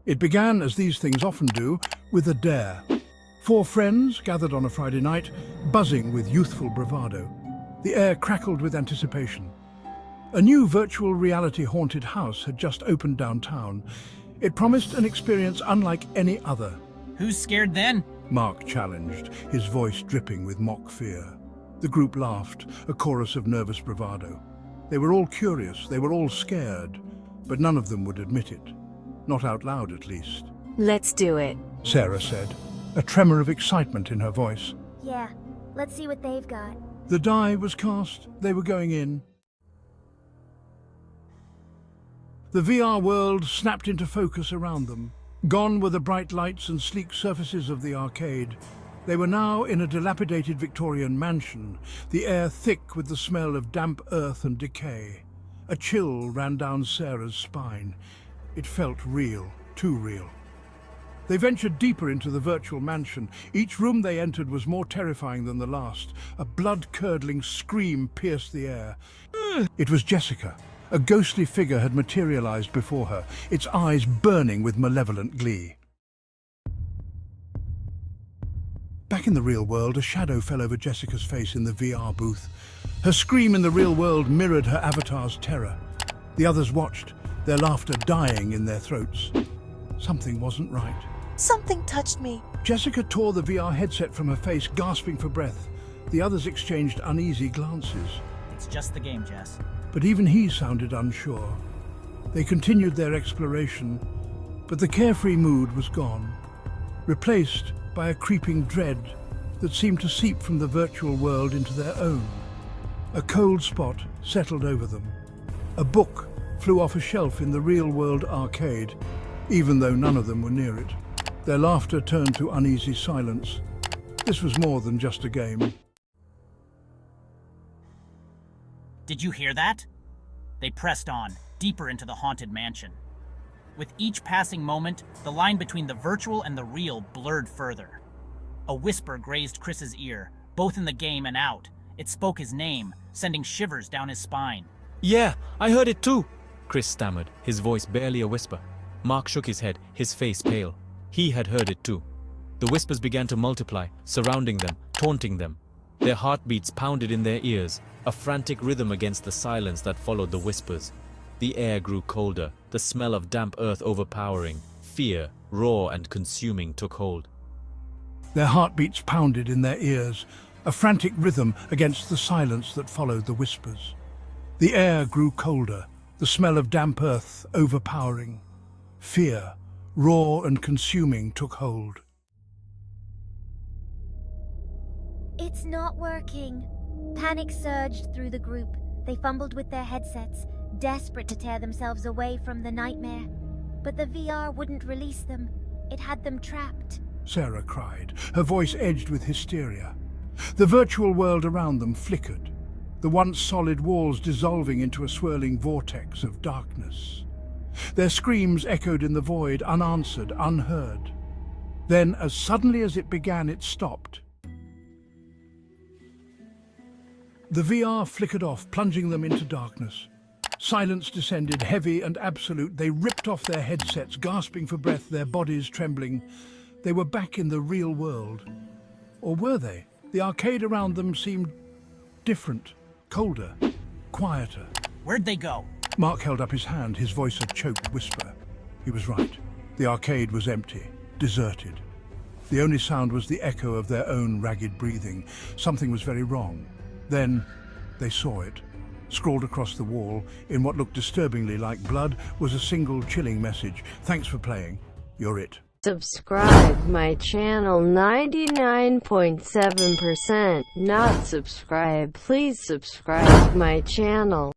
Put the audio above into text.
It began, as these things often do, with a dare. 4 friends gathered on a Friday night, buzzing with youthful bravado. The air crackled with anticipation. A new virtual reality haunted house had just opened downtown. It promised an experience unlike any other. Who's scared then? Mark challenged, his voice dripping with mock fear. The group laughed, a chorus of nervous bravado. They were all curious, they were all scared, but none of them would admit it. Not out loud, at least. Let's do it, Sarah said, a tremor of excitement in her voice. Yeah, let's see what they've got. The die was cast, they were going in. The VR world snapped into focus around them. Gone were the bright lights and sleek surfaces of the arcade. They were now in a dilapidated Victorian mansion, the air thick with the smell of damp earth and decay. A chill ran down Sarah's spine. It felt real, too real. They ventured deeper into the virtual mansion. Each room they entered was more terrifying than the last. A blood-curdling scream pierced the air. It was Jessica. A ghostly figure had materialized before her, its eyes burning with malevolent glee. Back in the real world, a shadow fell over Jessica's face in the VR booth. Her scream in the real world mirrored her avatar's terror. The others watched, their laughter dying in their throats. Something wasn't right. Something touched me. Jessica tore the VR headset from her face, gasping for breath. The others exchanged uneasy glances. It's just the game, Jess. But even he sounded unsure. They continued their exploration, but the carefree mood was gone, replaced by a creeping dread that seemed to seep from the virtual world into their own. A cold spot settled over them. A book flew off a shelf in the real-world arcade, even though none of them were near it. Their laughter turned to uneasy silence. This was more than just a game. Did you hear that? They pressed on, deeper into the haunted mansion. With each passing moment, the line between the virtual and the real blurred further. A whisper grazed Chris's ear, both in the game and out. It spoke his name, sending shivers down his spine. Yeah, I heard it too, Chris stammered, his voice barely a whisper. Mark shook his head, his face pale. He had heard it too. The whispers began to multiply, surrounding them, taunting them. Their heartbeats pounded in their ears, a frantic rhythm against the silence that followed the whispers. The air grew colder, the smell of damp earth overpowering. Fear, raw and consuming, took hold. Their heartbeats pounded in their ears, a frantic rhythm against the silence that followed the whispers. The air grew colder, the smell of damp earth overpowering. Fear, raw and consuming, took hold. It's not working. Panic surged through the group. They fumbled with their headsets, desperate to tear themselves away from the nightmare. But the VR wouldn't release them. It had them trapped. Sarah cried, her voice edged with hysteria. The virtual world around them flickered, the once solid walls dissolving into a swirling vortex of darkness. Their screams echoed in the void, unanswered, unheard. Then, as suddenly as it began, it stopped. The VR flickered off, plunging them into darkness. Silence descended, heavy and absolute. They ripped off their headsets, gasping for breath, their bodies trembling. They were back in the real world. Or were they? The arcade around them seemed different, colder, quieter. Where'd they go? Mark held up his hand, his voice a choked whisper. He was right. The arcade was empty, deserted. The only sound was the echo of their own ragged breathing. Something was very wrong. Then they saw it. Scrawled across the wall, in what looked disturbingly like blood, was a single chilling message. Thanks for playing. You're it. Subscribe my channel 99.7%. Not subscribe. Please subscribe my channel.